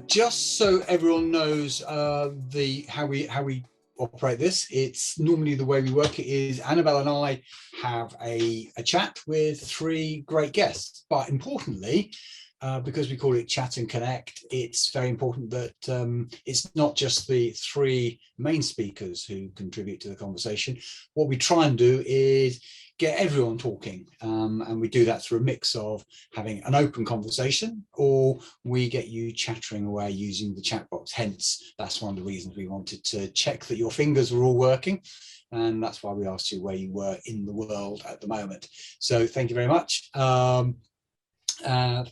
Just so everyone knows how we operate this, it's normally the way we work it is Annabelle and I have a chat with three great guests, but importantly, because we call it Chat and Connect, it's very important that it's not just the three main speakers who contribute to the conversation. What we try and do is get everyone talking, and we do that through a mix of having an open conversation, or we get you chattering away using the chat box. Hence, that's one of the reasons we wanted to check that your fingers were all working, and that's why we asked you where you were in the world at the moment. So thank you very much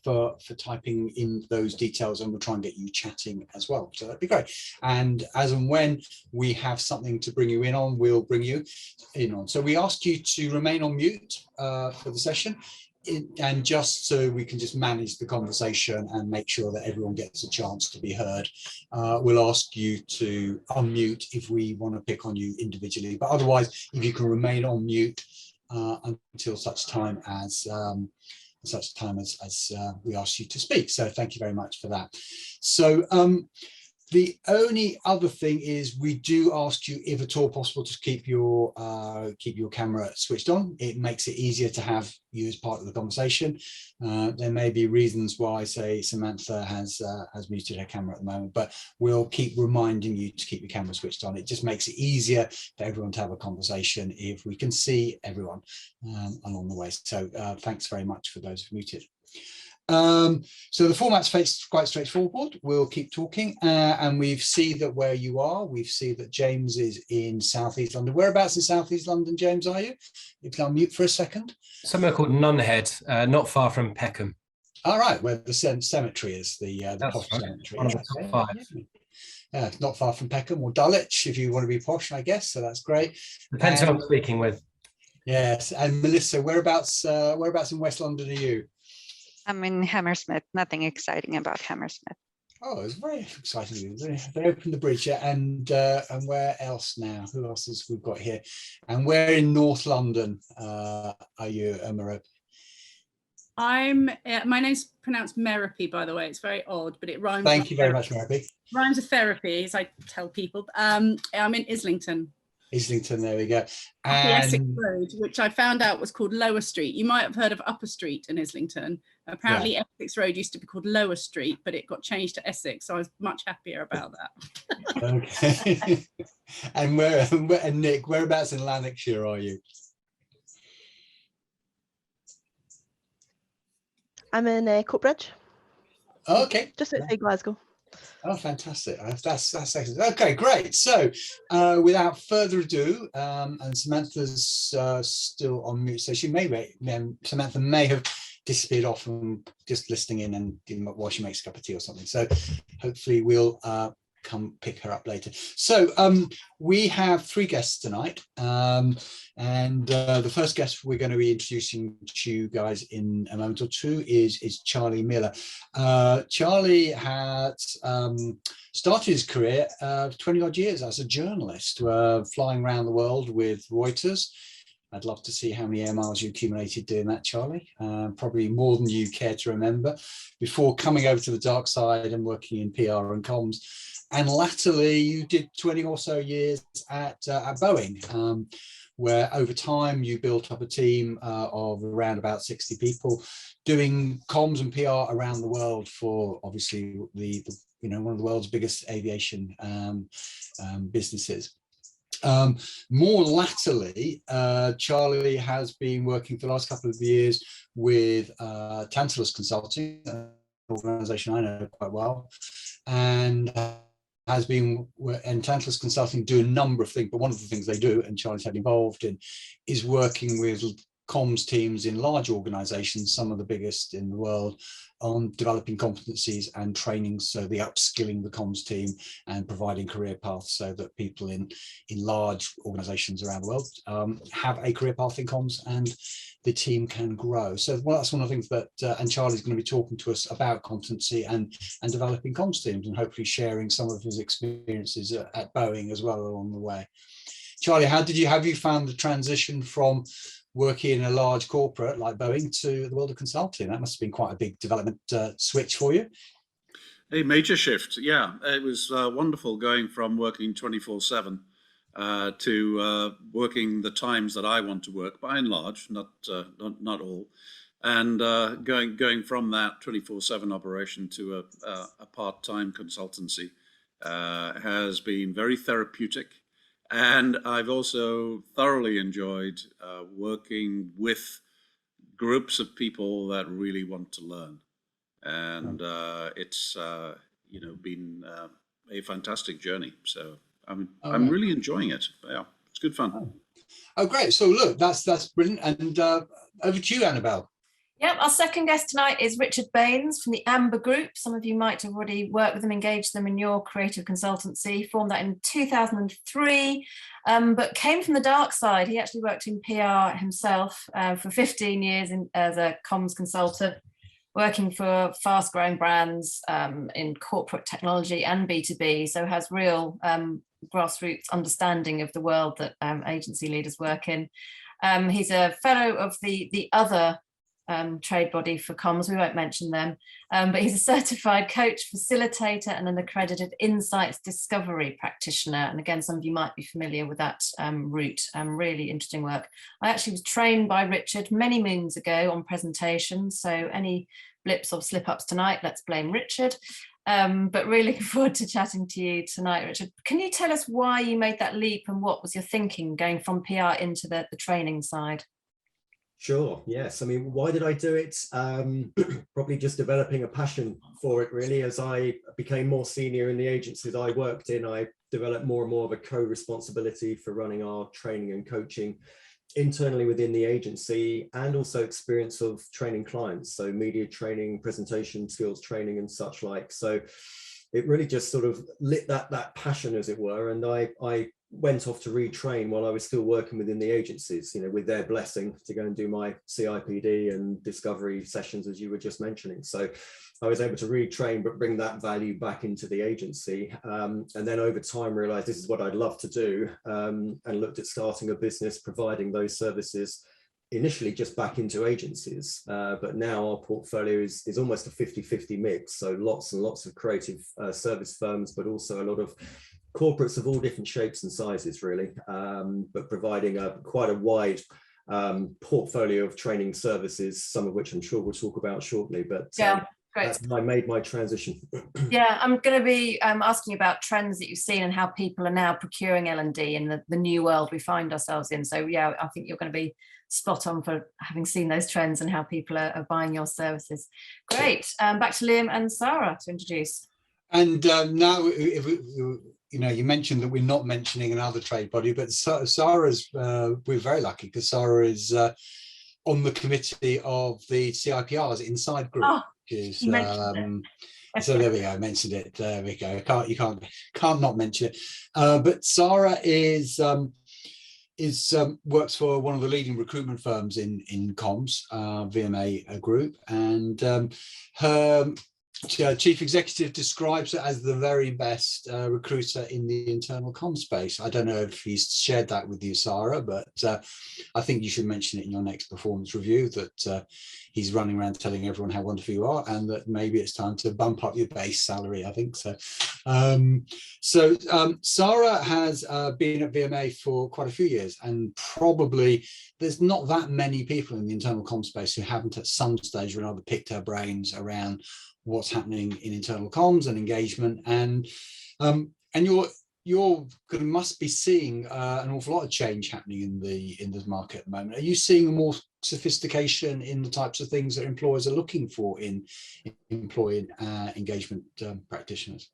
for typing in those details, and we'll try and get you chatting as well, so that'd be great. And as and when we have something to bring you in on, we'll bring you in on. So we asked you to remain on mute for the session, and just so we can just manage the conversation and make sure that everyone gets a chance to be heard, we'll ask you to unmute if we want to pick on you individually, but otherwise if you can remain on mute until such time as we ask you to speak. So thank you very much for that. So the only other thing is we do ask you, if at all possible, to keep your camera switched on. It makes it easier to have you as part of the conversation. There may be reasons why, say, Samantha has muted her camera at the moment, but we'll keep reminding you to keep your camera switched on. It just makes it easier for everyone to have a conversation if we can see everyone along the way. So thanks very much for those who muted. So the format's quite straightforward. We'll keep talking, and we've seen that where you are. We've seen that James is in Southeast London. Whereabouts in Southeast London, James, are you? You can unmute for a second. Somewhere called Nunhead, not far from Peckham. All right, where the cemetery is, the posh right. cemetery. One of the top five. Yeah, not far from Peckham or Dulwich, if you want to be posh, I guess. So that's great. Depends who I'm speaking with. Yes, and Melissa, whereabouts in West London are you? I'm in Hammersmith. Nothing exciting about Hammersmith. Oh, it's very exciting. They opened the bridge, and where else now? Who else has we've got here? And where in North London are you, Mara? My name's pronounced Merapy, by the way. It's very odd, but it rhymes. Thank you very much, Merapy. Rhymes with therapy, as I tell people. I'm in Islington. Islington, there we go. And the Essex Road, which I found out was called Lower Street. You might have heard of Upper Street in Islington. Apparently, yeah. Essex Road used to be called Lower Street, but it got changed to Essex, so I was much happier about that. Okay. and Nick, whereabouts in Lanarkshire are you? I'm in Coatbridge. Oh, okay. Just outside Glasgow. Oh, fantastic. That's excellent. Okay, great. So without further ado, and Samantha's still on mute, so she Samantha may have disappeared off and just listening in and while she makes a cup of tea or something. So hopefully we'll come pick her up later. So we have three guests tonight, and the first guest we're going to be introducing to you guys in a moment or two is Charlie Miller. Charlie had started his career 20 odd years as a journalist, flying around the world with Reuters. I'd love to see how many air miles you accumulated doing that, Charlie. Probably more than you care to remember, before coming over to the dark side and working in PR and comms. And latterly, you did 20 or so years at Boeing, where over time you built up a team of around about 60 people doing comms and PR around the world for obviously one of the world's biggest aviation businesses. More latterly, Charlie has been working for the last couple of years with Tantalus Consulting, an organisation I know quite well, and has been, and Tantalus Consulting do a number of things, but one of the things they do, and Charlie's had involved in, is working with comms teams in large organizations, some of the biggest in the world, on developing competencies and training, so the upskilling the comms team and providing career paths so that people in large organizations around the world have a career path in comms and the team can grow. So that's one of the things that, and Charlie's going to be talking to us about competency and developing comms teams, and hopefully sharing some of his experiences at Boeing as well along the way. Charlie, have you found the transition from working in a large corporate like Boeing to the world of consulting? That must have been quite a big development switch for you. A major shift, yeah. It was wonderful going from working 24/7 to working the times that I want to work, by and large, not all, and going from that 24/7 operation to a part-time consultancy has been very therapeutic. And I've also thoroughly enjoyed working with groups of people that really want to learn. And it's been a fantastic journey. So I'm really enjoying it. Yeah, it's good fun. Oh, great! So look, that's brilliant. And over to you, Annabelle. Yep, our second guest tonight is Richard Baines from the Amber Group. Some of you might have already worked with them, engaged them in your creative consultancy. Formed that in 2003, but came from the dark side. He actually worked in PR himself for 15 years as a comms consultant, working for fast-growing brands in corporate technology and B2B, so has real grassroots understanding of the world that agency leaders work in. He's a fellow of the other trade body for comms, we won't mention them, but he's a certified coach, facilitator, and an accredited insights discovery practitioner. And again, some of you might be familiar with that route. Really interesting work. I actually was trained by Richard many moons ago on presentations, so any blips or slip-ups tonight, let's blame Richard. But really looking forward to chatting to you tonight, Richard. Can you tell us why you made that leap and what was your thinking going from PR into the training side? Sure, yes. I mean, why did I do it? Probably just developing a passion for it, really. As I became more senior in the agencies I worked in, I developed more and more of a co-responsibility for running our training and coaching internally within the agency, and also experience of training clients, so media training, presentation skills training and such like. So it really just sort of lit that passion, as it were, and I went off to retrain while I was still working within the agencies, with their blessing, to go and do my CIPD and discovery sessions, as you were just mentioning. So I was able to retrain, but bring that value back into the agency. And then over time realized this is what I'd love to do, and looked at starting a business providing those services initially just back into agencies. But now our portfolio is almost a 50-50 mix. So lots and lots of creative service firms, but also a lot of corporates of all different shapes and sizes, really, but providing quite a wide portfolio of training services, some of which I'm sure we'll talk about shortly. But yeah, great. That's how I made my transition. Yeah, I'm going to be asking about trends that you've seen and how people are now procuring L&D in the new world we find ourselves in. So yeah, I think you're going to be spot on for having seen those trends and how people are buying your services. Great. Back to Liam and Sara to introduce. And now, you mentioned that we're not mentioning another trade body, but Sara's, we're very lucky because Sara is on the committee of the CIPR's Inside Group. Oh, which is, so there we go, I mentioned it. There we go. You can't not mention it. But Sara works for one of the leading recruitment firms in comms, VMA Group, and her chief executive describes it as the very best recruiter in the internal comm space. I don't know if he's shared that with you, Sara, but I think you should mention it in your next performance review, that he's running around telling everyone how wonderful you are, and that maybe it's time to bump up your base salary, I think so. Sara has been at VMA for quite a few years, and probably there's not that many people in the internal comm space who haven't at some stage or another picked her brains around what's happening in internal comms and engagement, and you're must be seeing an awful lot of change happening in the market at the moment. Are you seeing more sophistication in the types of things that employers are looking for in employee engagement practitioners?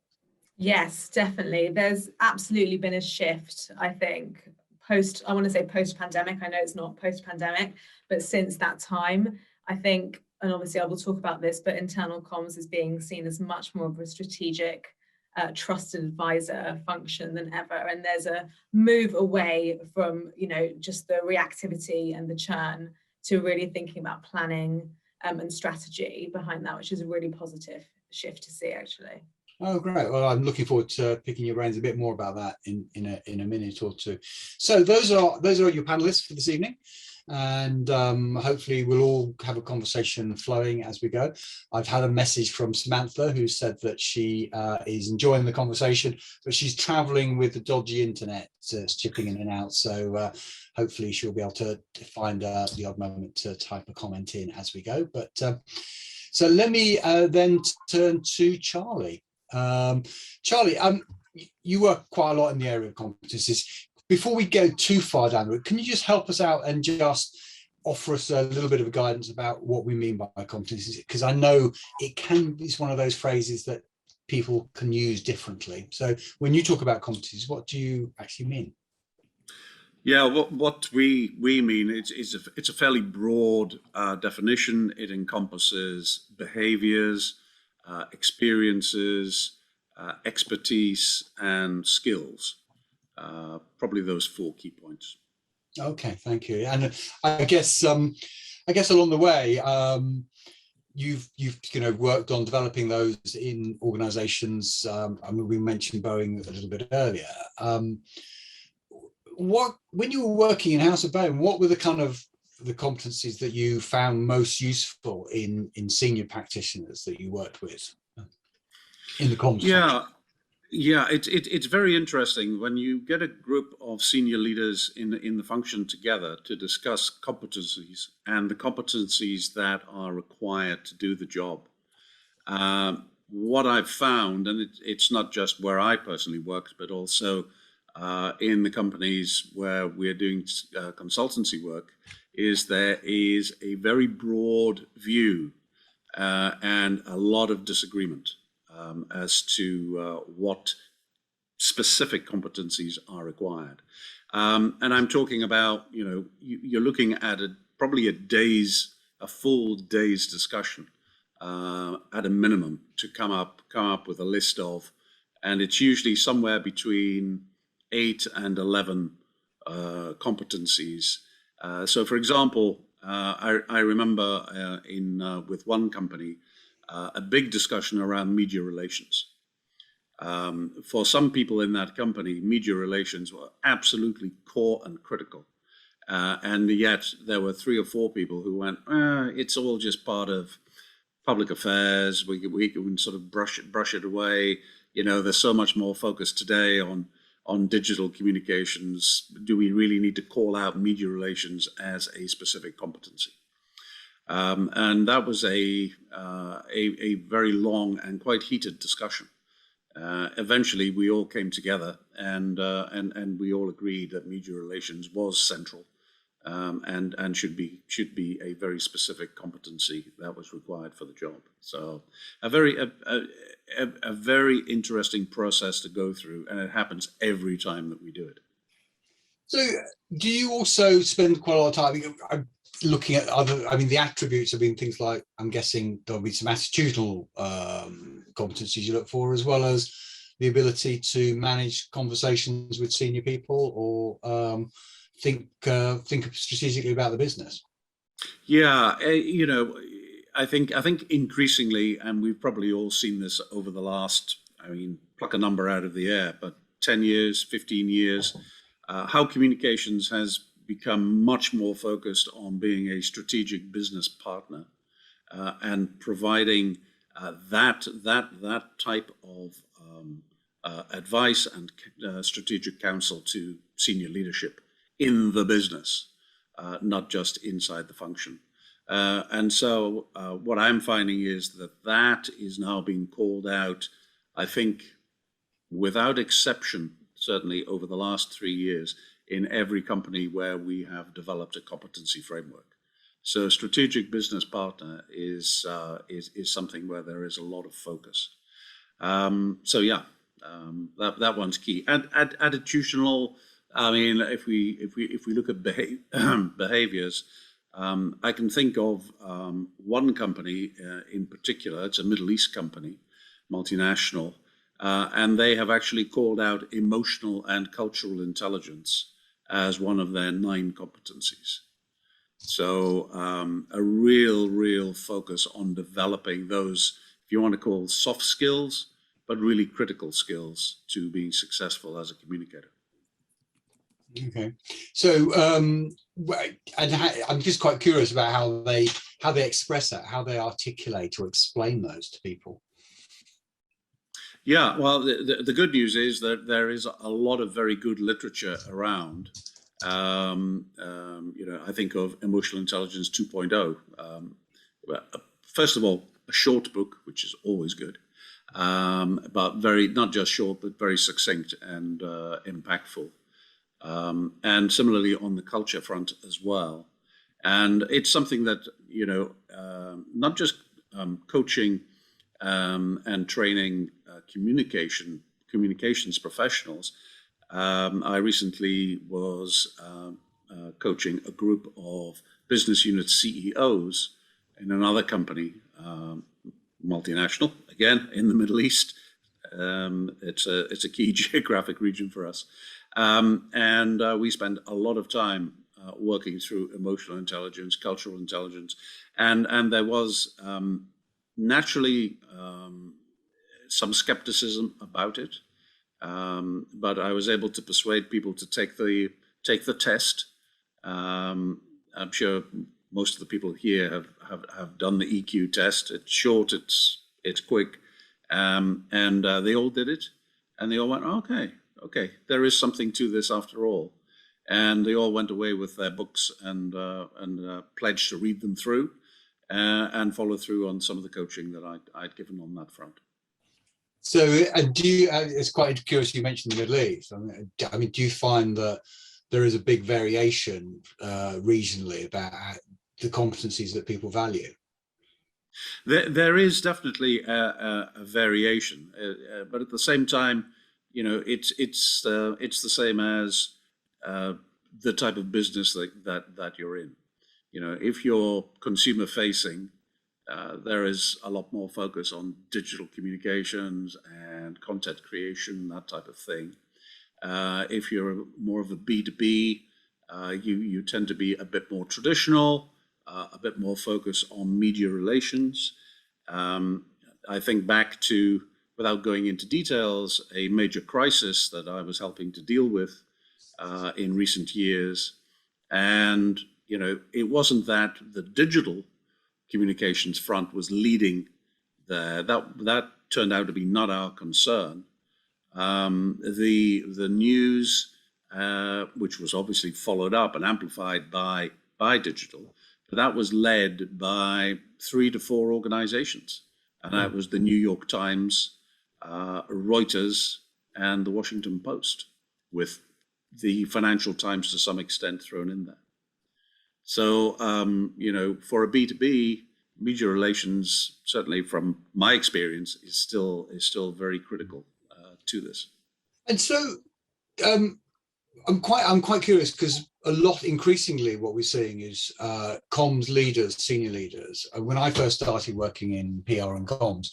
Yes, definitely. There's absolutely been a shift, I think, I want to say post-pandemic. I know it's not post-pandemic, but since that time, I think, and obviously I will talk about this, but internal comms is being seen as much more of a strategic, trusted advisor function than ever. And there's a move away from, just the reactivity and the churn to really thinking about planning and strategy behind that, which is a really positive shift to see, actually. Oh, great. Well, I'm looking forward to picking your brains a bit more about that in a minute or two. So those are your panelists for this evening. and hopefully we'll all have a conversation flowing as we go. I've had a message from Samantha who said that she is enjoying the conversation, but she's traveling with the dodgy internet, it's chipping in and out. So hopefully she'll be able to find the odd moment to type a comment in as we go. But so let me then turn to Charlie. Charlie, you work quite a lot in the area of competencies. Before we go too far down the road, can you just help us out and just offer us a little bit of guidance about what we mean by competencies? Because I know it's one of those phrases that people can use differently. So when you talk about competencies, what do you actually mean? Yeah, what we mean, it's a fairly broad definition. It encompasses behaviors, experiences, expertise, and skills. Probably those 4 key points. Okay, thank you. And I guess along the way, you've worked on developing those in organisations. I mean, we mentioned Boeing a little bit earlier. When you were working in House of Boeing, what were the kind of the competencies that you found most useful in senior practitioners that you worked with in the comms function? Yeah, it's very interesting when you get a group of senior leaders in the function together to discuss competencies and the competencies that are required to do the job. What I've found, and it's not just where I personally worked, but also in the companies where we're doing consultancy work, is there is a very broad view and a lot of disagreement as to what specific competencies are required. And I'm talking about, you're looking at probably a full day's discussion at a minimum to come up with a list of, and it's usually somewhere between 8 and 11 competencies. So for example, I remember with one company, a big discussion around media relations. For some people in that company, media relations were absolutely core and critical. And yet there were 3 or 4 people who went, it's all just part of public affairs. We can sort of brush it away. There's so much more focus today on digital communications. Do we really need to call out media relations as a specific competency? And that was a very long and quite heated discussion. Eventually, we all came together and we all agreed that media relations was central and should be a very specific competency that was required for the job. So a very interesting process to go through, and it happens every time that we do it. So do you also spend quite a lot of time looking at the attributes have been things like, I'm guessing there'll be some attitudinal competencies you look for, as well as the ability to manage conversations with senior people, or think strategically about the business? Yeah, I think increasingly, and we've probably all seen this over the last, pluck a number out of the air, but 10 years, 15 years, how communications has become much more focused on being a strategic business partner and providing that type of advice and strategic counsel to senior leadership in the business, not just inside the function. And so what I'm finding is that is now being called out, I think, without exception, certainly over the last 3 years, in every company where we have developed a competency framework. So strategic business partner is something where there is a lot of focus. That one's key. And attitudinal, if we look at behaviors, I can think of one company in particular. It's a Middle East company, multinational, and they have actually called out emotional and cultural intelligence as one of their 9 competencies. So a real focus on developing those, if you want to call soft skills, but really critical skills to being successful as a communicator. Okay, so and I'm just quite curious about how they express that, how they articulate or explain those to people. Yeah, well, the good news is that there is a lot of very good literature around. I think of Emotional Intelligence 2.0. First of all, a short book, which is always good, but not just short, but very succinct and impactful. And similarly on the culture front as well. And it's something that, not just coaching and training communications professionals. I recently was coaching a group of business unit CEOs in another company, multinational, again, in the Middle East. It's a key geographic region for us. And we spend a lot of time working through emotional intelligence, cultural intelligence, and there was naturally some skepticism about it, but I was able to persuade people to take the test. I'm sure most of the people here have done the EQ test. It's short, it's quick, and they all did it, and they all went, okay, there is something to this after all. And they all went away with their books and pledged to read them through and follow through on some of the coaching that I'd given on that front. So, do you? It's quite curious. You mentioned the Middle East. I mean, do you find that there is a big variation regionally about the competencies that people value? There is definitely a variation, but at the same time, it's the same as the type of business that you're in. If you're consumer facing, there is a lot more focus on digital communications and content creation, that type of thing. If you're more of a B2B, you tend to be a bit more traditional, a bit more focus on media relations. I think back to, without going into details, a major crisis that I was helping to deal with in recent years. And, it wasn't that the digital communications front was leading there. That turned out to be not our concern. The news, which was obviously followed up and amplified by digital, but that was led by 3 to 4 organizations. And that was the New York Times, Reuters, and the Washington Post, with the Financial Times to some extent thrown in there. So, for a B2B, media relations, certainly from my experience, is still very critical to this. And so, I'm quite curious, because a lot increasingly what we're seeing is comms leaders, senior leaders. When I first started working in PR and comms,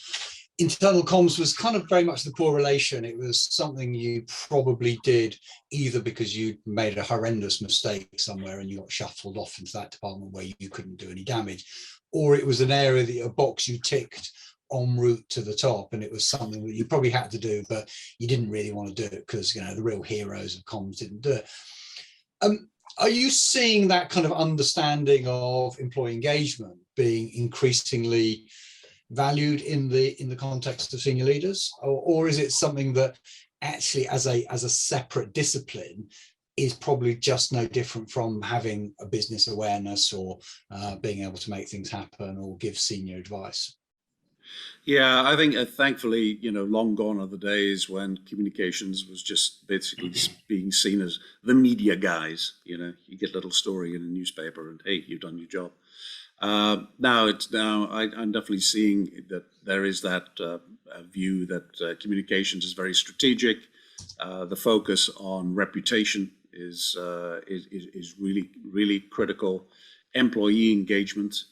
internal comms was kind of very much the poor relation. It was something you probably did either because you made a horrendous mistake somewhere and you got shuffled off into that department where you couldn't do any damage, or it was an area that a box you ticked en route to the top, and it was something that you probably had to do, but you didn't really want to do it because the real heroes of comms didn't do it. Are you seeing that kind of understanding of employee engagement being increasingly valued in the context of senior leaders, or is it something that actually as a separate discipline is probably just no different from having a business awareness or being able to make things happen or give senior advice? Yeah, I think thankfully, long gone are the days when communications was just basically being seen as the media guys. You get a little story in a newspaper and hey, you've done your job. Now I'm definitely seeing that there is that view that communications is very strategic. The focus on reputation is really, really critical. Employee engagement.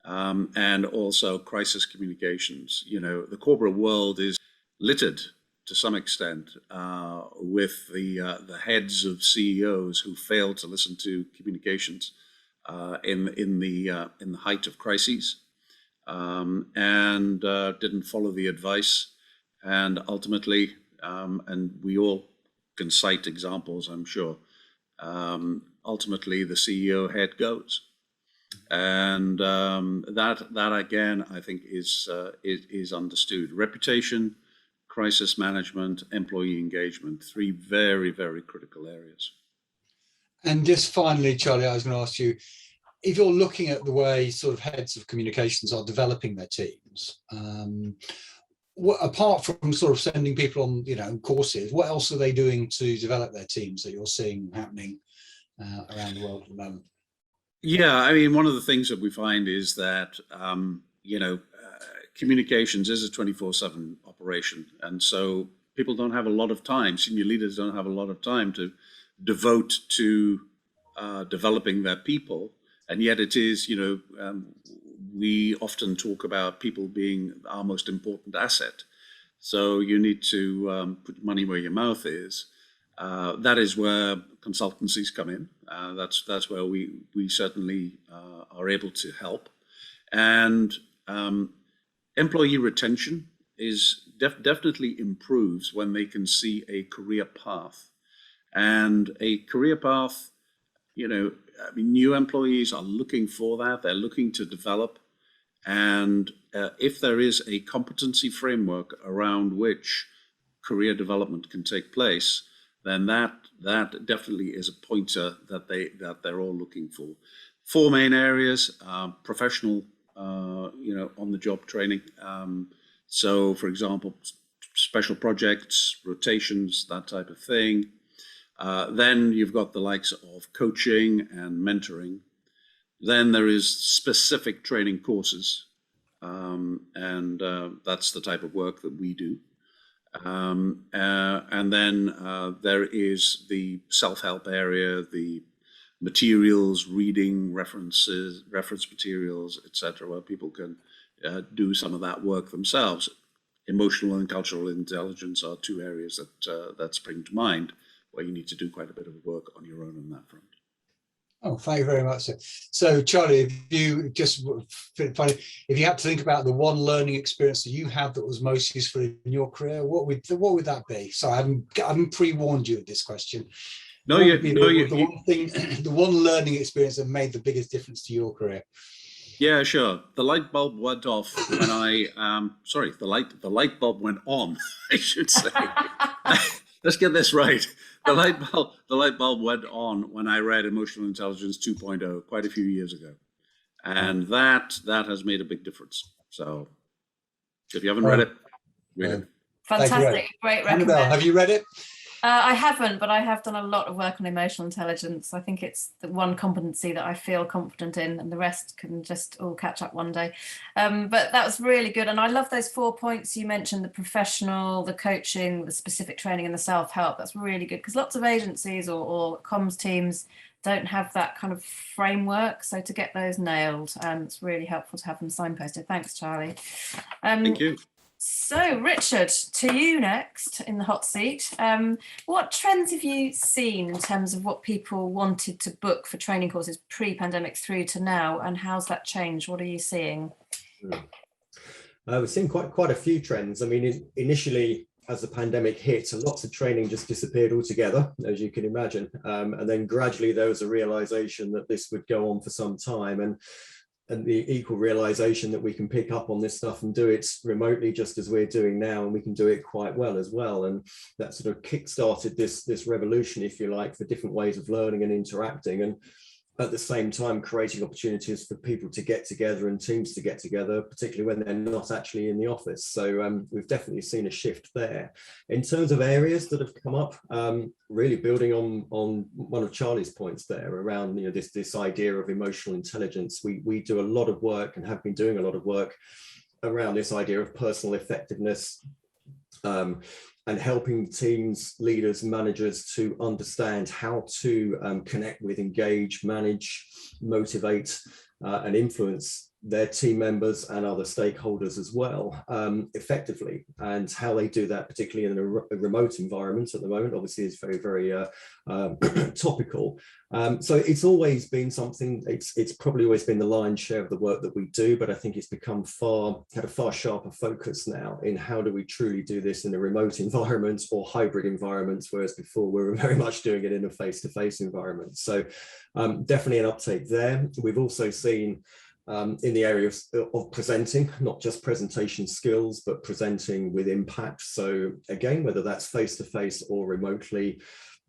And also crisis communications. The corporate world is littered to some extent with the heads of CEOs who fail to listen to communications in the height of crises and didn't follow the advice, and ultimately, and we all can cite examples, I'm sure, ultimately the CEO head goes. And that again, I think is understood. Reputation, crisis management, employee engagement, three very, very critical areas. And just finally, Charlie, I was going to ask you, if you're looking at the way sort of heads of communications are developing their teams, apart from sort of sending people on, courses, what else are they doing to develop their teams that you're seeing happening around the world at the moment? Yeah, I mean, one of the things that we find is that, communications is a 24/7 operation. And so people don't have a lot of time, senior leaders don't have a lot of time to devote to developing their people. And yet it is, we often talk about people being our most important asset. So you need to put money where your mouth is. That is where consultancies come in. That's where we certainly are able to help. And employee retention is definitely improves when they can see a career path. And a career path, new employees are looking for that. They're looking to develop. And if there is a competency framework around which career development can take place, then that definitely is a pointer that they're all looking for. Four main areas: professional, on-the-job training. So, for example, special projects, rotations, that type of thing. Then you've got the likes of coaching and mentoring. Then there is specific training courses, and that's the type of work that we do. And then there is the self-help area, the materials, reading, reference materials, etc., where people can do some of that work themselves. Emotional and cultural intelligence are two areas that spring to mind, where you need to do quite a bit of work on your own on that front. Oh, thank you very much. So, Charlie, if you had to think about the one learning experience that you have that was most useful in your career, what would that be? So, I haven't pre-warned you of this question. The one learning experience that made the biggest difference to your career. Yeah, sure. The light bulb went off when the light bulb went on, I should say. Let's get this right. The light bulb went on when I read Emotional Intelligence 2.0 quite a few years ago. And that has made a big difference. So if you haven't read it, read it. Fantastic. Great recommendation. Annabelle, have you read it? I haven't, but I have done a lot of work on emotional intelligence. I think it's the one competency that I feel confident in, and the rest can just all catch up one day. But that was really good. And I love those 4 points you mentioned: the professional, the coaching, the specific training, and the self-help. That's really good, because lots of agencies or comms teams don't have that kind of framework. So to get those nailed, it's really helpful to have them signposted. Thanks, Charlie. Thank you. So, Richard, to you next in the hot seat. What trends have you seen in terms of what people wanted to book for training courses pre-pandemic through to now, and how's that changed? What are you seeing? We've seen quite a few trends. I mean, initially, as the pandemic hit, lots of training just disappeared altogether, as you can imagine. And then gradually there was a realization that this would go on for some time, and the equal realization that we can pick up on this stuff and do it remotely, just as we're doing now, and we can do it quite well as well. And that sort of kick-started this revolution, if you like, for different ways of learning and interacting, and at the same time creating opportunities for people to get together and teams to get together, particularly when they're not actually in the office. So we've definitely seen a shift there. In terms of areas that have come up, really building on one of Charlie's points there around this idea of emotional intelligence. We do a lot of work, and have been doing a lot of work around this idea of personal effectiveness, and helping teams, leaders, managers to understand how to connect with, engage, manage, motivate, and influence their team members and other stakeholders as well effectively. And how they do that, particularly in a remote environment at the moment, obviously is very, very topical. So it's always been something, it's probably always been the lion's share of the work that we do, but I think it's become had a far sharper focus now in how do we truly do this in a remote environment or hybrid environments, whereas before we were very much doing it in a face-to-face environment. So definitely an uptake there. We've also seen in the area of presenting, not just presentation skills, but presenting with impact. So again, whether that's face-to-face or remotely,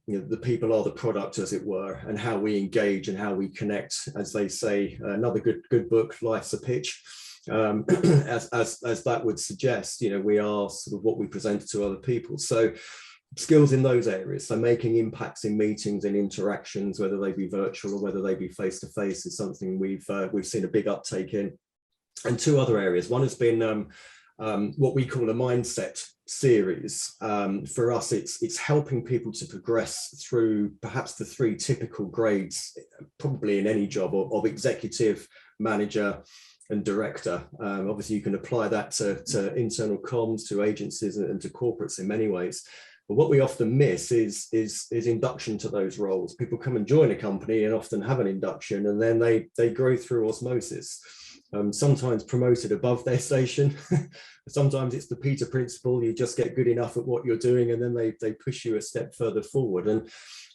the people are the product, as it were, and how we engage and how we connect, as they say, another good book, Life's a Pitch, as that would suggest, we are sort of what we present to other people. So skills in those areas, so making impacts in meetings and interactions, whether they be virtual or whether they be face-to-face, is something we've seen a big uptake in. And two other areas. One has been what we call a mindset series. For us, it's helping people to progress through perhaps the three typical grades, probably in any job, of executive, manager, and director. Obviously, you can apply that to internal comms, to agencies, and to corporates in many ways. But what we often miss is induction to those roles. People come and join a company and often have an induction, and then they grow through osmosis. Sometimes promoted above their station. Sometimes it's the Peter principle. You just get good enough at what you're doing, and then they push you a step further forward. And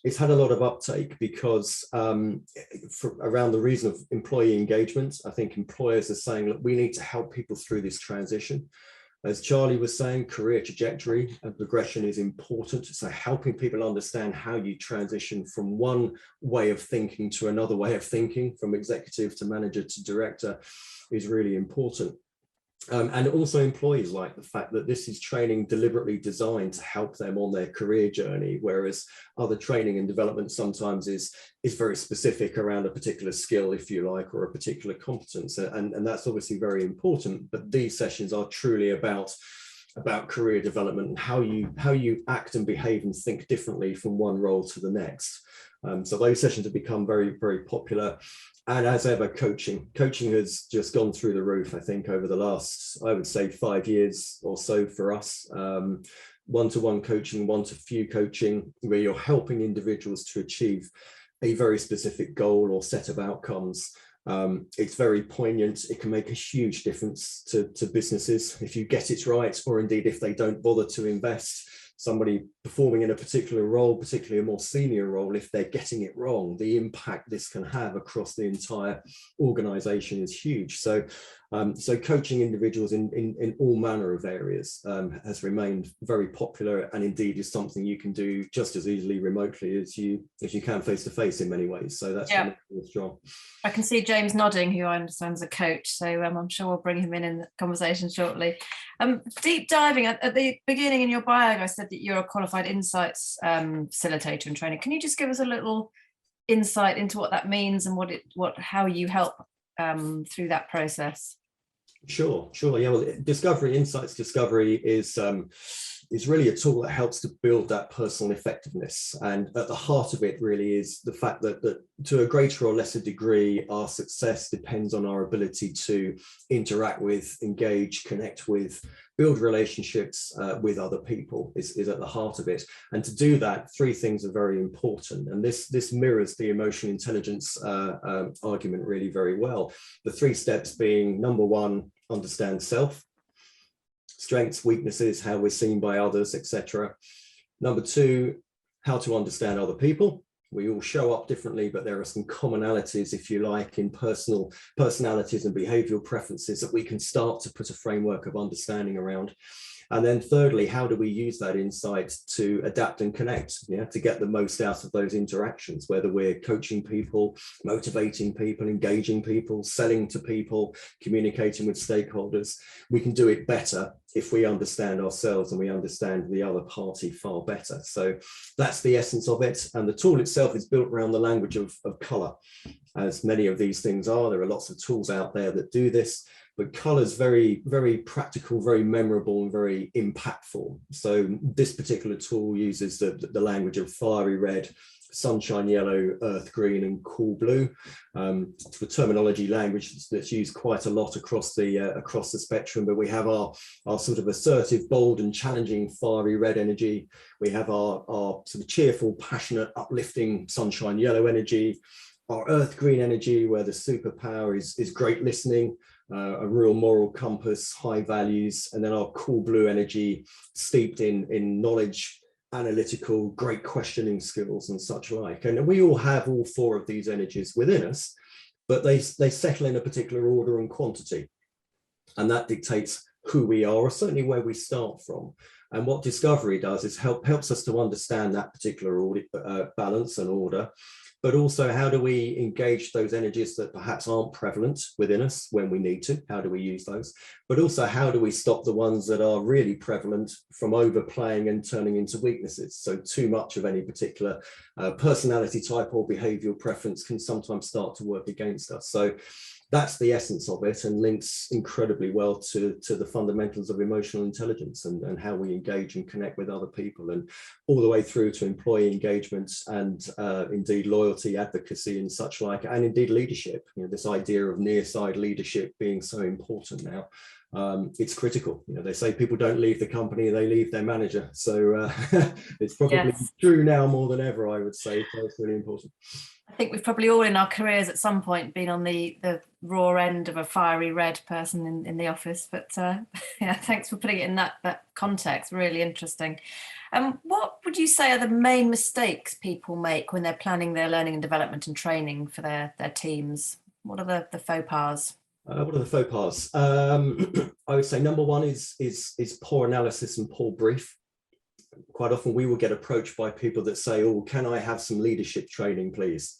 it's had a lot of uptake because around the reason of employee engagement, I think employers are saying, look, we need to help people through this transition. As Charlie was saying, career trajectory and progression is important. So helping people understand how you transition from one way of thinking to another way of thinking, from executive to manager to director, is really important. And also employees like the fact that this is training deliberately designed to help them on their career journey, whereas other training and development sometimes is very specific around a particular skill, if you like, or a particular competence. And that's obviously very important, but these sessions are truly about career development and how you act and behave and think differently from one role to the next. So those sessions have become very, very popular. And as ever, coaching has just gone through the roof, I think, over the last, I would say, 5 years or so for us. One-to-one coaching, one-to-few coaching, where you're helping individuals to achieve a very specific goal or set of outcomes. It's very poignant. It can make a huge difference to businesses if you get it right, or indeed if they don't bother to invest. Somebody performing in a particular role, particularly a more senior role, if they're getting it wrong, the impact this can have across the entire organization is huge. So coaching individuals in all manner of areas has remained very popular, and indeed is something you can do just as easily remotely as you can face to face in many ways. So that's really strong. I can see James nodding, who I understand is a coach, so I'm sure we'll bring him in the conversation shortly. Deep diving at the beginning in your bio, I said that you're a qualified insights facilitator and trainer. Can you just give us a little insight into what that means and how you help through that process? Sure. Yeah. Well, insights discovery is really a tool that helps to build that personal effectiveness. And at the heart of it really is the fact that to a greater or lesser degree, our success depends on our ability to interact with, engage, connect with, build relationships with other people is at the heart of it. And to do that, three things are very important. And this mirrors the emotional intelligence argument really very well. The three steps being, number one, understand self. Strengths, weaknesses, how we're seen by others, etc. Number two, how to understand other people. We all show up differently, but there are some commonalities, if you like, in personalities and behavioral preferences that we can start to put a framework of understanding around. And then thirdly, how do we use that insight to adapt and connect, to get the most out of those interactions, whether we're coaching people, motivating people, engaging people, selling to people, communicating with stakeholders. We can do it better if we understand ourselves and we understand the other party far better. So that's the essence of it. And the tool itself is built around the language of color, as many of these things are. There are lots of tools out there that do this. But color is very, very practical, very memorable, and very impactful. So this particular tool uses the language of fiery red, sunshine yellow, earth green, and cool blue. For terminology language that's used quite a lot across the spectrum, but we have our sort of assertive, bold and challenging fiery red energy. We have our sort of cheerful, passionate, uplifting sunshine yellow energy, our earth green energy, where the superpower is great listening, a real moral compass, high values, and then our cool blue energy steeped in knowledge, analytical, great questioning skills and such like. And we all have all four of these energies within us, but they settle in a particular order and quantity. And that dictates who we are, or certainly where we start from. And what discovery does is helps us to understand that particular balance and order, but also how do we engage those energies that perhaps aren't prevalent within us when we need to? How do we use those? But also how do we stop the ones that are really prevalent from overplaying and turning into weaknesses? So too much of any particular personality type or behavioral preference can sometimes start to work against us. So that's the essence of it, and links incredibly well to the fundamentals of emotional intelligence and how we engage and connect with other people, and all the way through to employee engagement and indeed loyalty, advocacy and such like, and indeed leadership. You know, this idea of near-side leadership being so important now. It's critical. You know, they say people don't leave the company, they leave their manager. So it's probably true now more than ever, I would say. So it's really important. I think we've probably all in our careers at some point been on the raw end of a fiery red person in the office. But yeah, thanks for putting it in that context. Really interesting. What would you say are the main mistakes people make when they're planning their learning and development and training for their teams? What are the faux pas? What are the faux pas? I would say number one is poor analysis and poor brief. Quite often we will get approached by people that say, oh, can I have some leadership training, please?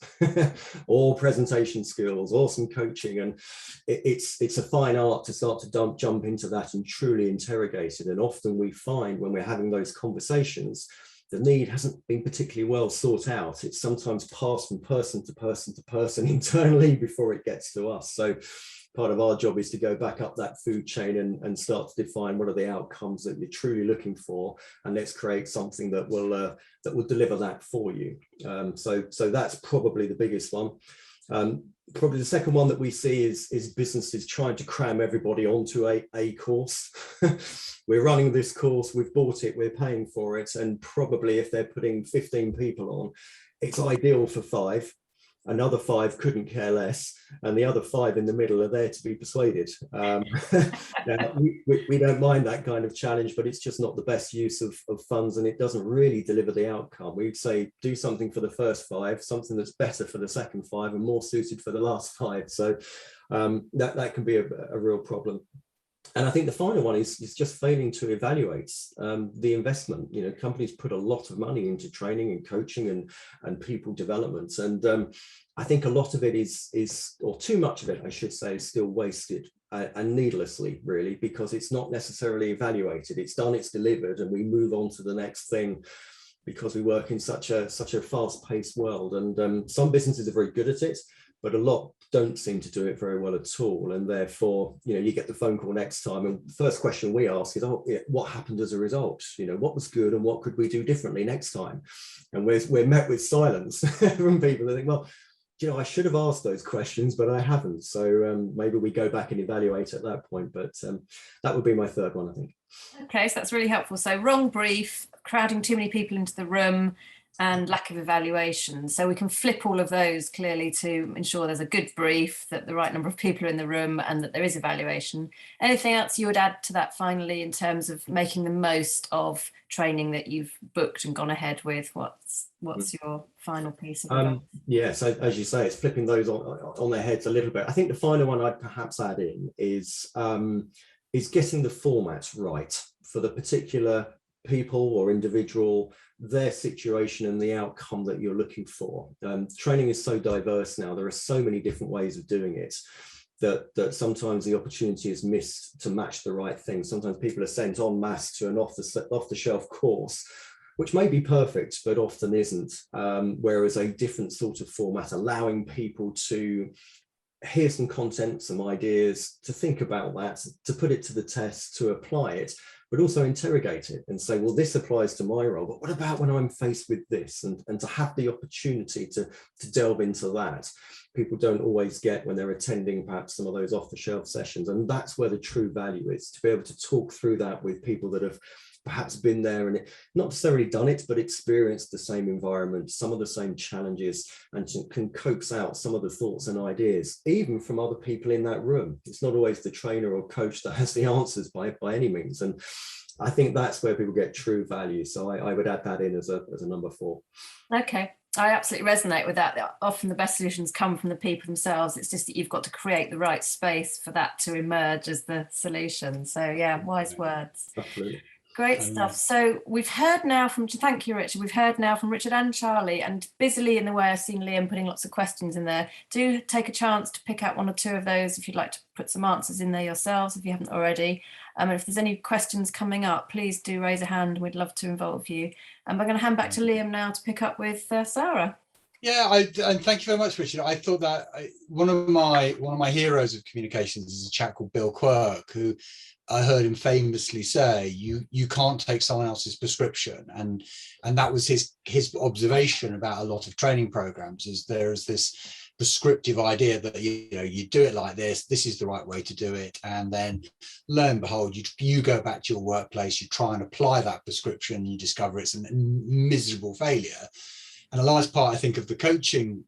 Or presentation skills or some coaching. And it's a fine art to start to jump into that and truly interrogate it. And often we find when we're having those conversations, the need hasn't been particularly well sought out. It's sometimes passed from person to person to person internally before it gets to us. So part of our job is to go back up that food chain and start to define what are the outcomes that you're truly looking for, and let's create something that will deliver that for you. So that's probably the biggest one. Probably the second one that we see is businesses trying to cram everybody onto a course. We're running this course, we've bought it, we're paying for it, and probably if they're putting 15 people on, it's ideal for 5. Another 5 couldn't care less, and the other 5 in the middle are there to be persuaded. Now, we don't mind that kind of challenge, but it's just not the best use of funds, and it doesn't really deliver the outcome. We'd say do something for the first 5, something that's better for the second 5 and more suited for the last 5. So that can be a real problem. And I think the final one is just failing to evaluate the investment. You know, companies put a lot of money into training and coaching and people development. And I think a lot of it is, or too much of it, I should say, is still wasted and needlessly, really, because it's not necessarily evaluated. It's done, it's delivered, and we move on to the next thing because we work in such a fast-paced world. And some businesses are very good at it, but a lot don't seem to do it very well at all. And therefore, you know, you get the phone call next time, and the first question we ask is, oh, yeah, what happened as a result? You know, what was good and what could we do differently next time? And we're met with silence from people that think, well, you know, I should have asked those questions, but I haven't. So maybe we go back and evaluate at that point. But that would be my third one, I think. Okay, so that's really helpful. So wrong brief, crowding too many people into the room, and lack of evaluation. So we can flip all of those clearly to ensure there's a good brief, that the right number of people are in the room, and that there is evaluation. Anything else you would add to that finally in terms of making the most of training that you've booked and gone ahead with? What's your final piece of advice? Yeah, so as you say, it's flipping those on their heads a little bit. I think the final one I'd perhaps add in is getting the format right for the particular people or individual, their situation and the outcome that you're looking for. Training is so diverse now. There are so many different ways of doing it that sometimes the opportunity is missed to match the right thing. Sometimes people are sent en masse to an off-the-shelf course, which may be perfect, but often isn't. Whereas a different sort of format, allowing people to hear some content, some ideas, to think about that, to put it to the test, to apply it, but also interrogate it and say, well, this applies to my role, but what about when I'm faced with this? And to have the opportunity to delve into that. People don't always get when they're attending perhaps some of those off-the-shelf sessions. And that's where the true value is, to be able to talk through that with people that have perhaps been there and not necessarily done it, but experienced the same environment, some of the same challenges, and can coax out some of the thoughts and ideas, even from other people in that room. It's not always the trainer or coach that has the answers by any means. And I think that's where people get true value. So I would add that in as a number 4. Okay. I absolutely resonate with that. Often the best solutions come from the people themselves. It's just that you've got to create the right space for that to emerge as the solution. So yeah, wise words. Absolutely. Great stuff. So we've heard now from, thank you, Richard. We've heard now from Richard and Charlie, and busily in the way I've seen Liam putting lots of questions in there. Do take a chance to pick out 1 or 2 of those if you'd like to put some answers in there yourselves, if you haven't already. And if there's any questions coming up, please do raise a hand. We'd love to involve you. And I'm going to hand back to Liam now to pick up with Sara. Yeah, and thank you very much, Richard. I thought that one of my heroes of communications is a chap called Bill Quirk, who I heard him famously say, you can't take someone else's prescription. And that was his observation about a lot of training programs, is there's this prescriptive idea that you do it like this is the right way to do it, and then lo and behold, you go back to your workplace, you try and apply that prescription, you discover it's a miserable failure. And a large part, I think, of the coaching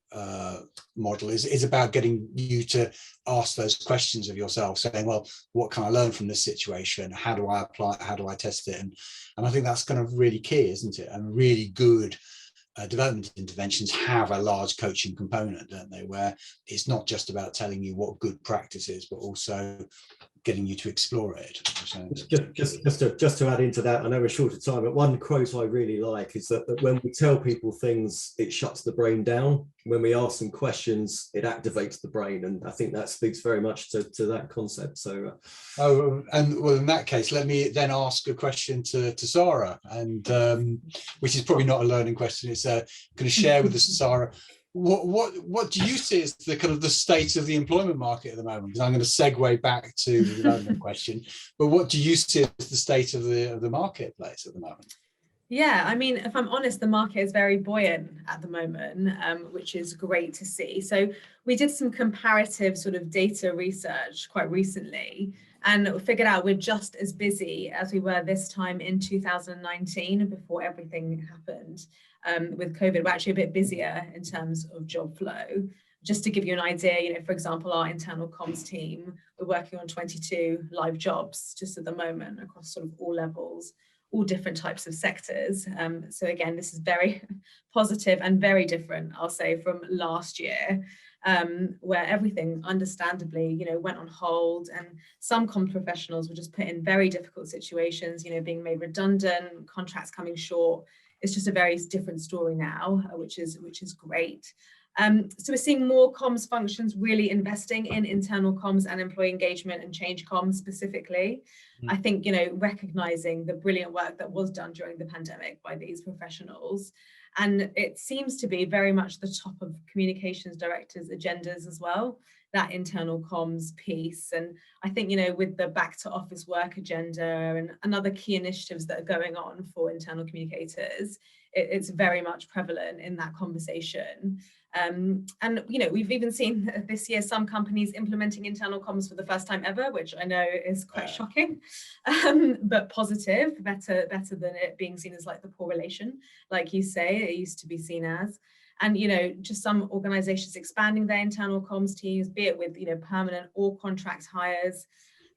model is about getting you to ask those questions of yourself, saying, well, what can I learn from this situation? How do I apply it? How do I test it? And I think that's kind of really key, isn't it? And really good development interventions have a large coaching component, don't they? Where it's not just about telling you what good practice is, but also getting you to explore it. So, just to add into that, I know we're short of time, but one quote I really like is that when we tell people things, it shuts the brain down. When we ask them questions, it activates the brain. And I think that speaks very much to that concept. So and well, in that case, let me then ask a question to Sara, and which is probably not a learning question. It's going to share with us, Sara, what do you see as the kind of the state of the employment market at the moment? Because I'm going to segue back to the development question, but what do you see as the state of the marketplace at the moment? Yeah, I mean, if I'm honest, the market is very buoyant at the moment, which is great to see. So we did some comparative sort of data research quite recently and figured out we're just as busy as we were this time in 2019 before everything happened. With COVID, we're actually a bit busier in terms of job flow. Just to give you an idea, for example, our internal comms team, we're working on 22 live jobs just at the moment across sort of all levels, all different types of sectors. So again, this is very positive and very different, I'll say, from last year, where everything understandably, went on hold, and some comms professionals were just put in very difficult situations, being made redundant, contracts coming short. It's just a very different story now, which is great. So we're seeing more comms functions really investing in internal comms and employee engagement and change comms specifically. I think, recognizing the brilliant work that was done during the pandemic by these professionals. And it seems to be very much the top of communications directors' agendas as well, that internal comms piece. And I think, with the back to office work agenda and other key initiatives that are going on for internal communicators, it's very much prevalent in that conversation. And, we've even seen this year some companies implementing internal comms for the first time ever, which I know is quite shocking, but positive, better than it being seen as like the poor relation, like you say, it used to be seen as. And, just some organizations expanding their internal comms teams, be it with, permanent or contract hires.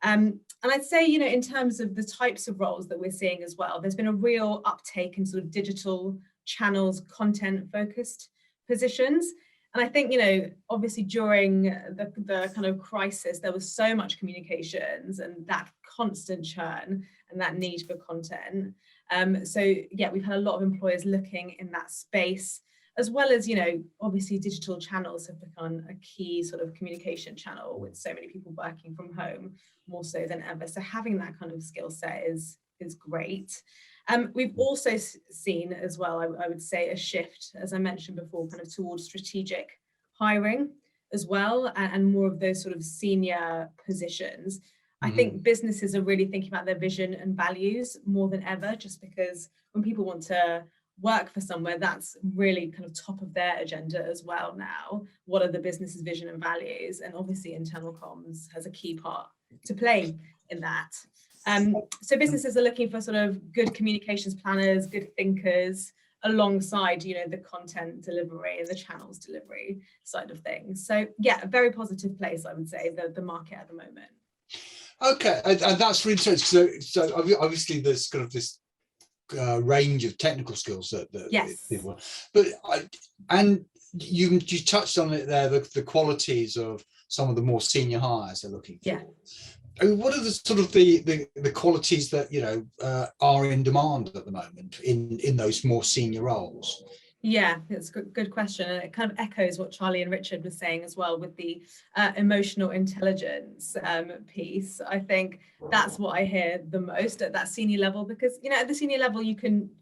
And I'd say, in terms of the types of roles that we're seeing as well, there's been a real uptake in sort of digital channels, content focused positions. And I think, obviously during the kind of crisis, there was so much communications and that constant churn and that need for content. So yeah, we've had a lot of employers looking in that space, as well as, obviously digital channels have become a key sort of communication channel with so many people working from home, more so than ever. So having that kind of skill set is great. We've also seen as well, I would say, a shift, as I mentioned before, kind of towards strategic hiring as well, and more of those sort of senior positions. I think businesses are really thinking about their vision and values more than ever, just because when people want to work for somewhere, that's really kind of top of their agenda as well now. What are the business's vision and values? And obviously internal comms has a key part to play in that. So businesses are looking for sort of good communications planners, good thinkers, alongside, you know, the content delivery and the channels delivery side of things. So yeah, a very positive place, I would say, the market at the moment. Okay, and that's really interesting. So obviously there's kind of this range of technical skills that Yes. people, but and you touched on it there, the qualities of some of the more senior hires they're looking for. Yeah. I mean, what are the sort of the qualities that, you know, are in demand at the moment in those more senior roles? Yeah, it's a good question. And it kind of echoes what Charlie and Richard were saying as well with the emotional intelligence piece. I think that's what I hear the most at that senior level, because, you know, at the senior level,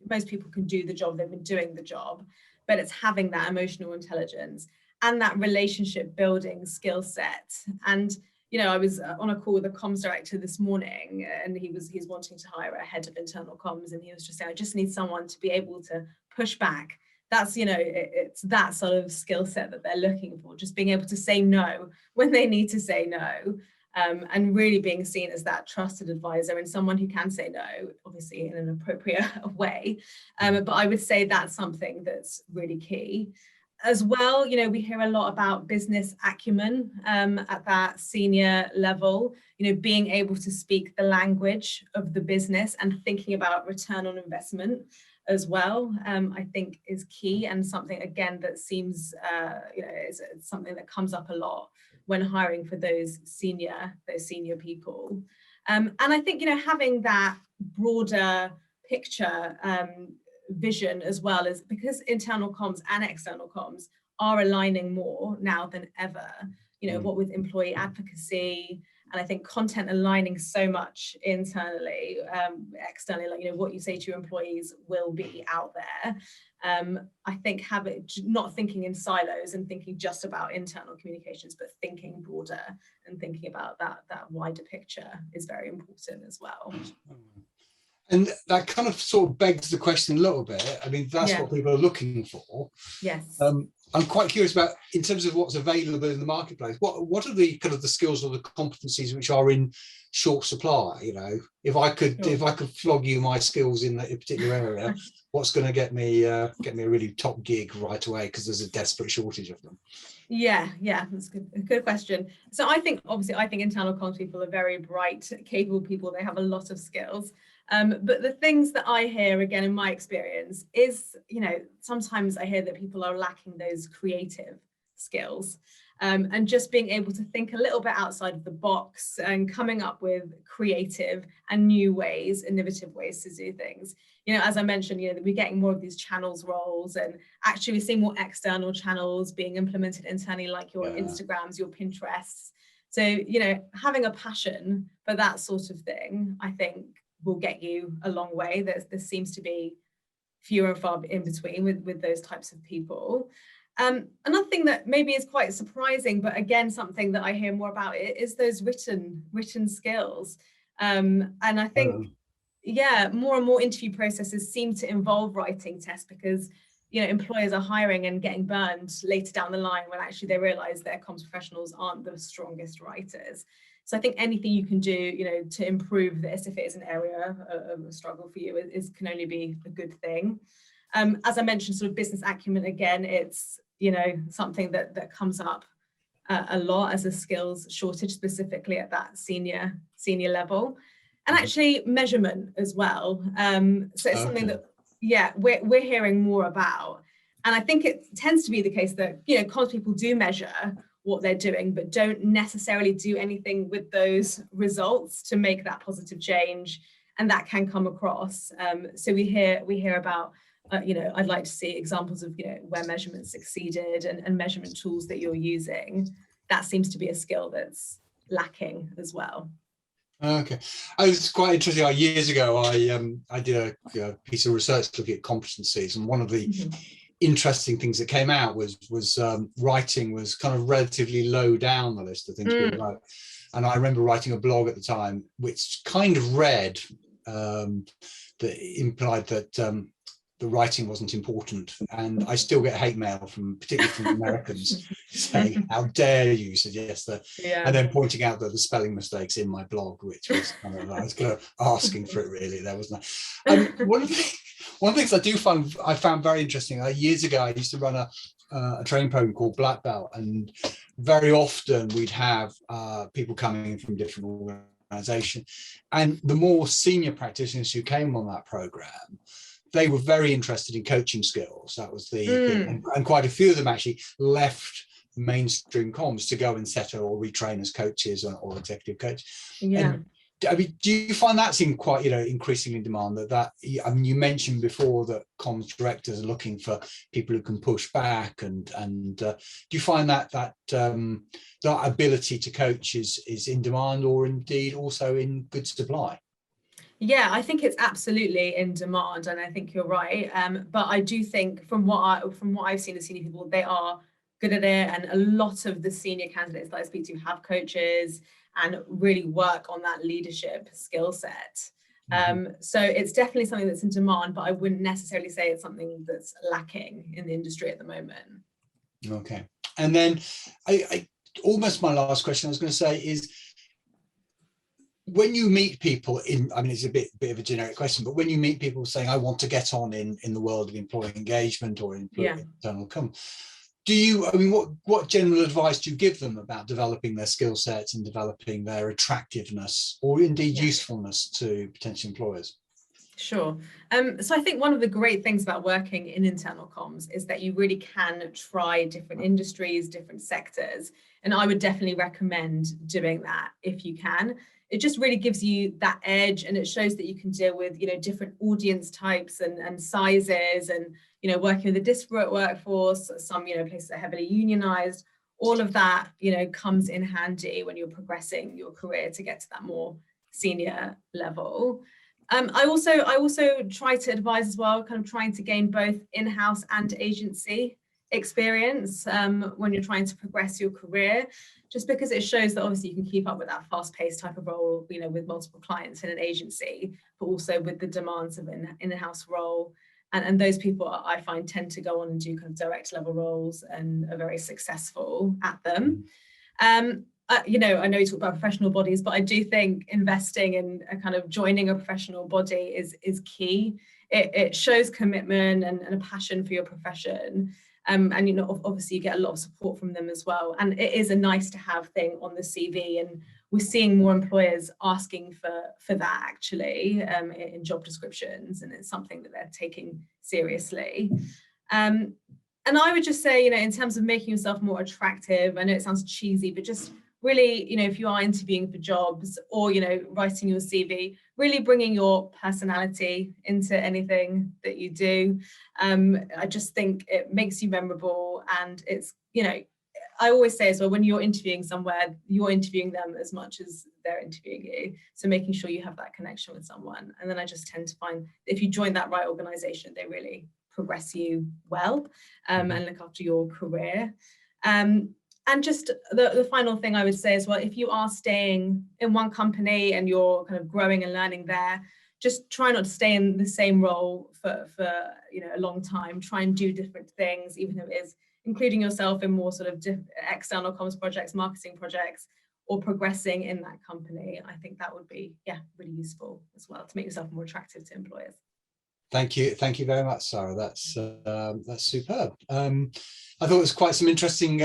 most people can do the job, they've been doing the job, but it's having that emotional intelligence and that relationship building skill set. And, you know, I was on a call with a comms director this morning, and he's wanting to hire a head of internal comms, and he was just saying, I just need someone to be able to push back. That's, you know, it's that sort of skill set that they're looking for, just being able to say no when they need to say no, and really being seen as that trusted advisor and someone who can say no, obviously in an appropriate way. But I would say that's something that's really key. As well, you know, we hear a lot about business acumen at that senior level, you know, being able to speak the language of the business and thinking about return on investment as well, I think is key, and something, again, that seems, you know, it's something that comes up a lot when hiring for those senior people. And I think, you know, having that broader picture vision as well, is because internal comms and external comms are aligning more now than ever, you know, what with employee advocacy, and I think content aligning so much internally, externally, like, you know, what you say to your employees will be out there. I think not thinking in silos and thinking just about internal communications, but thinking broader and thinking about that wider picture is very important as well. And that kind of sort of begs the question a little bit. I mean, that's what people are looking for. Yes. I'm quite curious about, in terms of what's available in the marketplace, what are the kind of the skills or the competencies which are in short supply? You know, if I could flog you my skills in a particular area, what's going to get me a really top gig right away, because there's a desperate shortage of them? Yeah, that's a good question. So I think internal comms people are very bright, capable people. They have a lot of skills. But the things that I hear, again, in my experience, is, you know, sometimes I hear that people are lacking those creative skills, and just being able to think a little bit outside of the box and coming up with creative and new ways, innovative ways to do things. You know, as I mentioned, you know, we're getting more of these channels roles, and actually we're seeing more external channels being implemented internally, like your Instagrams, your Pinterests. So, you know, having a passion for that sort of thing, I think, will get you a long way. There seems to be fewer and far in between with those types of people. Another thing that maybe is quite surprising, but again, something that I hear more about is those written skills. And I think, more and more interview processes seem to involve writing tests, because, you know, employers are hiring and getting burned later down the line when actually they realize their comms professionals aren't the strongest writers. So I think anything you can do, you know, to improve this, if it is an area of a struggle for you, can only be a good thing. As I mentioned, sort of business acumen, again, it's, you know, something that comes up a lot as a skills shortage, specifically at that senior level, and actually measurement as well. So it's something that, we're hearing more about, and I think it tends to be the case that, you know, comms people do measure what they're doing, but don't necessarily do anything with those results to make that positive change, and that can come across. So we hear about, you know, I'd like to see examples of, you know, where measurement succeeded and measurement tools that you're using. That seems to be a skill that's lacking as well. Okay, it's quite interesting. Years ago, I did a piece of research looking at competencies, and one of the interesting things that came out was writing was kind of relatively low down the list of things being wrote. And I remember writing a blog at the time, which kind of read that implied that the writing wasn't important. And I still get hate mail particularly from Americans saying, how dare you suggest that? Yeah. And then pointing out that the spelling mistakes in my blog, which was kind of, I was kind of asking for it really. There was no. One of the things I found very interesting, years ago, I used to run a training program called Black Belt, and very often we'd have people coming in from different organizations, and the more senior practitioners who came on that program, they were very interested in coaching skills. That was the thing. And quite a few of them actually left mainstream comms to go and settle or retrain as coaches or executive coach. Yeah. And, I mean, do you find that's in quite, increasingly in demand? That I mean, you mentioned before that comms directors are looking for people who can push back, and do you find that ability to coach is in demand, or indeed also in good supply? Yeah, I think it's absolutely in demand, and I think you're right. But I do think from what I've seen of senior people, they are good at it, and a lot of the senior candidates that I speak to have coaches and really work on that leadership skill set. So it's definitely something that's in demand, but I wouldn't necessarily say it's something that's lacking in the industry at the moment. Okay, and then I almost my last question I was going to say is, when you meet people I mean, it's a bit of a generic question, but when you meet people saying, I want to get on in the world of employee engagement or internal comm, what general advice do you give them about developing their skill sets and developing their attractiveness or indeed usefulness to potential employers? Sure. So I think one of the great things about working in internal comms is that you really can try different industries, different sectors. And I would definitely recommend doing that if you can. It just really gives you that edge, and it shows that you can deal with, different audience types and sizes, and, working with a disparate workforce. Some, places are heavily unionized. All of that, comes in handy when you're progressing your career to get to that more senior level. I also try to advise as well, kind of trying to gain both in-house and agency experience when you're trying to progress your career, just because it shows that obviously you can keep up with that fast-paced type of role, with multiple clients in an agency, but also with the demands of an in-house role. And those people I find tend to go on and do kind of direct level roles and are very successful at them. I know you talk about professional bodies, but I do think investing in a kind of joining a professional body is key. It shows commitment and a passion for your profession. And obviously you get a lot of support from them as well. And it is a nice to have thing on the CV. And we're seeing more employers asking for that actually in job descriptions. And it's something that they're taking seriously. And I would just say, in terms of making yourself more attractive, I know it sounds cheesy, but just really, if you are interviewing for jobs or, writing your CV, really bringing your personality into anything that you do. I just think it makes you memorable, and it's, I always say as well, when you're interviewing somewhere, you're interviewing them as much as they're interviewing you. So making sure you have that connection with someone. And then I just tend to find if you join that right organization, they really progress you well and look after your career. And just the final thing I would say as well, if you are staying in one company and you're kind of growing and learning there, just try not to stay in the same role for a long time. Try and do different things, even if it is including yourself in more sort of external comms projects, marketing projects, or progressing in that company. I think that would be really useful as well to make yourself more attractive to employers. Thank you very much, Sarah. That's superb. I thought it was quite some interesting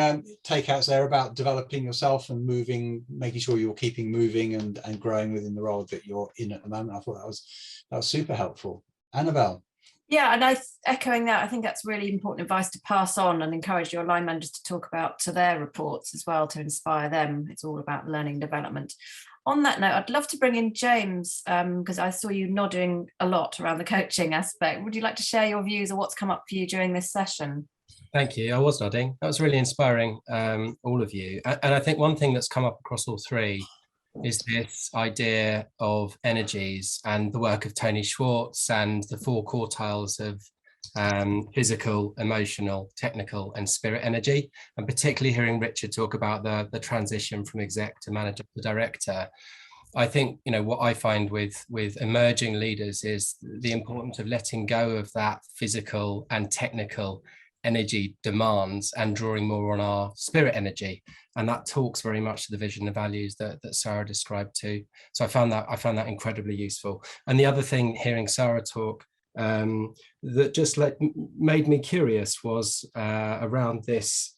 takeouts there about developing yourself and making sure you're keeping moving and growing within the role that you're in at the moment. I thought that was super helpful. Annabelle. Yeah, and echoing that, I think that's really important advice to pass on and encourage your line managers to talk about to their reports as well, to inspire them. It's all about learning development. On that note, I'd love to bring in James, because I saw you nodding a lot around the coaching aspect. Would you like to share your views on what's come up for you during this session? Thank you. I was nodding. That was really inspiring, all of you. And I think one thing that's come up across all three is this idea of energies and the work of Tony Schwartz and the 4 quartiles of physical, emotional, technical, and spirit energy. And particularly hearing Richard talk about the transition from exec to manager to director. I think, you know, what I find with emerging leaders is the importance of letting go of that physical and technical energy demands and drawing more on our spirit energy. And that talks very much to the vision and values that Sara described too. So I found that incredibly useful. And the other thing, hearing Sara talk, that just made me curious was around this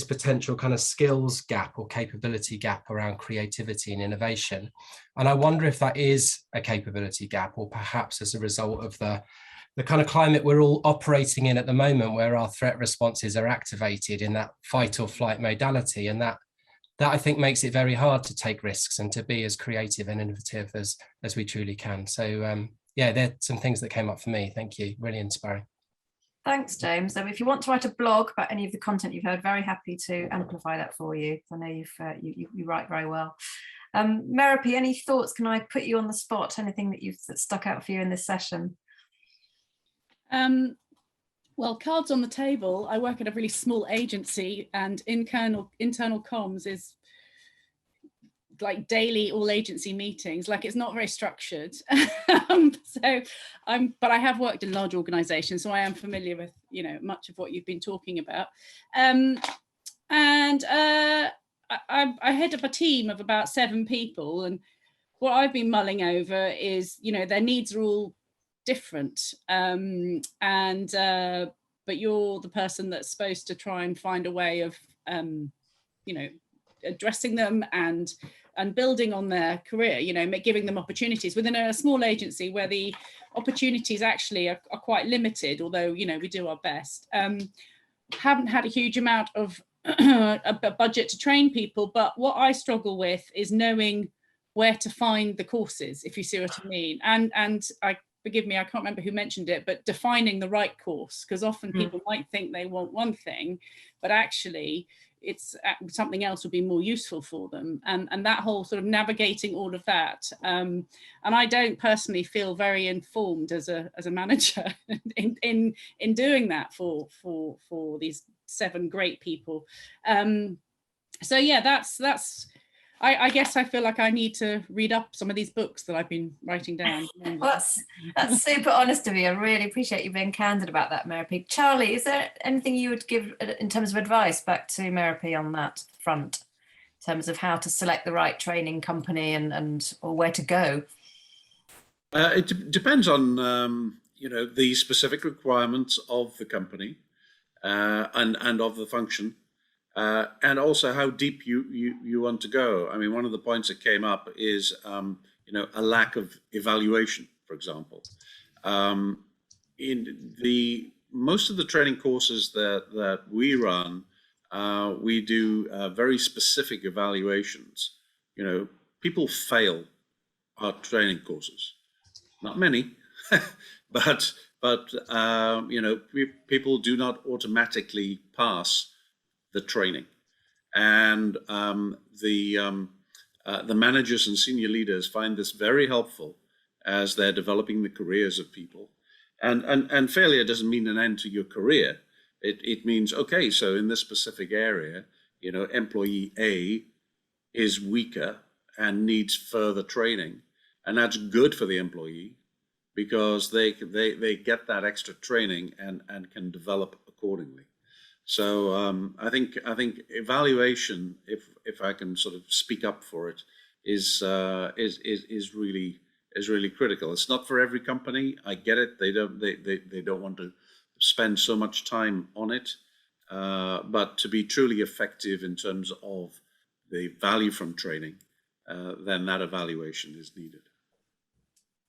potential kind of skills gap or capability gap around creativity and innovation. And I wonder if that is a capability gap, or perhaps as a result of the kind of climate we're all operating in at the moment, where our threat responses are activated in that fight or flight modality. And that I think makes it very hard to take risks and to be as creative and innovative as we truly can. So yeah, there are some things that came up for me. Thank you, really inspiring. Thanks, James. So if you want to write a blog about any of the content you've heard, very happy to amplify that for you. I know you write very well. Merope, any thoughts? Can I put you on the spot? Anything that stuck out for you in this session? Well, cards on the table. I work at a really small agency, and internal comms is like daily all agency meetings. Like, it's not very structured. But I have worked in large organizations, so I am familiar with, you know, much of what you've been talking about. I head up a team of about 7 people, and what I've been mulling over is, you know, their needs are all different, but you're the person that's supposed to try and find a way of you know, addressing them and building on their career, you know, giving them opportunities within a small agency where the opportunities actually are quite limited, although, you know, we do our best. Haven't had a huge amount of a budget to train people, but what I struggle with is knowing where to find the courses, if you see what I mean. And forgive me, I can't remember who mentioned it, but defining the right course, because often people might think they want one thing, but actually it's something else would be more useful for them. And that whole sort of navigating all of that. And I don't personally feel very informed as a manager in doing that for these 7 great people. So yeah, that's I guess I feel like I need to read up some of these books that I've been writing down. Well, that's super honest of you. I really appreciate you being candid about that, Merope. Charlie, is there anything you would give in terms of advice back to Merope on that front, in terms of how to select the right training company and or where to go? It depends on you know, the specific requirements of the company and of the function. And also how deep you want to go. I mean, one of the points that came up is, you know, a lack of evaluation, for example. In most of the training courses that we run, we do very specific evaluations. You know, people fail our training courses. Not many, but you know, people do not automatically pass the training, and the managers and senior leaders find this very helpful as they're developing the careers of people. And failure doesn't mean an end to your career. It means, okay, so in this specific area, you know, employee A is weaker and needs further training, and that's good for the employee because they get that extra training and can develop accordingly. So I think evaluation, if I can sort of speak up for it, is really critical. It's not for every company. I get it. They don't want to spend so much time on it, but to be truly effective in terms of the value from training, then that evaluation is needed.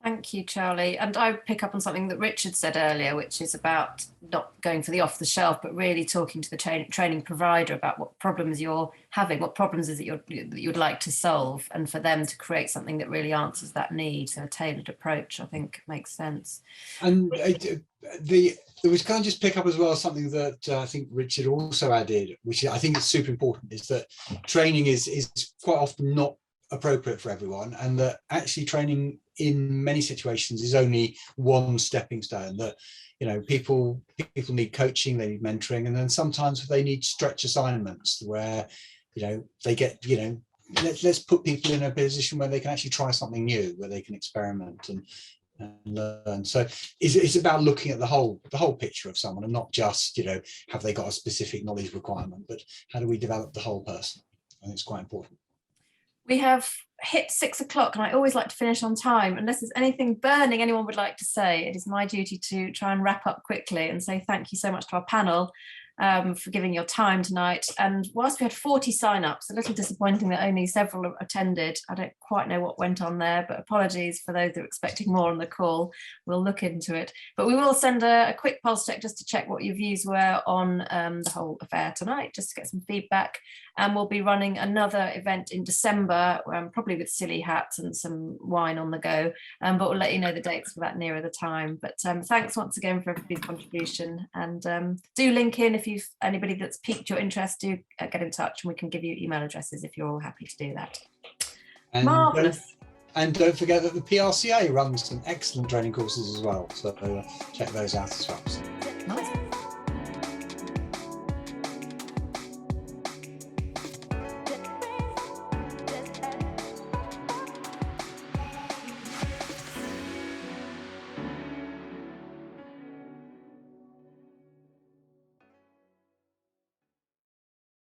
Thank you, Charlie. And I pick up on something that Richard said earlier, which is about not going for the off the shelf, but really talking to the training provider about what problems you're having, what problems is it you'd like to solve, and for them to create something that really answers that need. So a tailored approach, I think, makes sense. And there was, can I just pick up as well something that I think Richard also added, which I think is super important, is that training is quite often not appropriate for everyone, and that actually training in many situations is only one stepping stone. That, you know, people need coaching, they need mentoring, and then sometimes they need stretch assignments where, you know, they get, you know, let's put people in a position where they can actually try something new, where they can experiment and learn. So it's about looking at the whole picture of someone, and not just, you know, have they got a specific knowledge requirement, but how do we develop the whole person? I think it's quite important. We have hit 6 o'clock, and I always like to finish on time. Unless there's anything burning anyone would like to say, it is my duty to try and wrap up quickly and say thank you so much to our panel for giving your time tonight. And whilst we had 40 sign-ups, a little disappointing that only several attended. I don't quite know what went on there, but apologies for those that are expecting more on the call. We'll look into it. But we will send a quick pulse check just to check what your views were on the whole affair tonight, just to get some feedback. And we'll be running another event in December, probably with silly hats and some wine on the go. But we'll let you know the dates for that nearer the time. But thanks once again for everybody's contribution. And do link in if you've anybody that's piqued your interest. Do get in touch, and we can give you email addresses if you're all happy to do that. And Marvellous. Don't forget that the PRCA runs some excellent training courses as well. So check those out as well. Nice.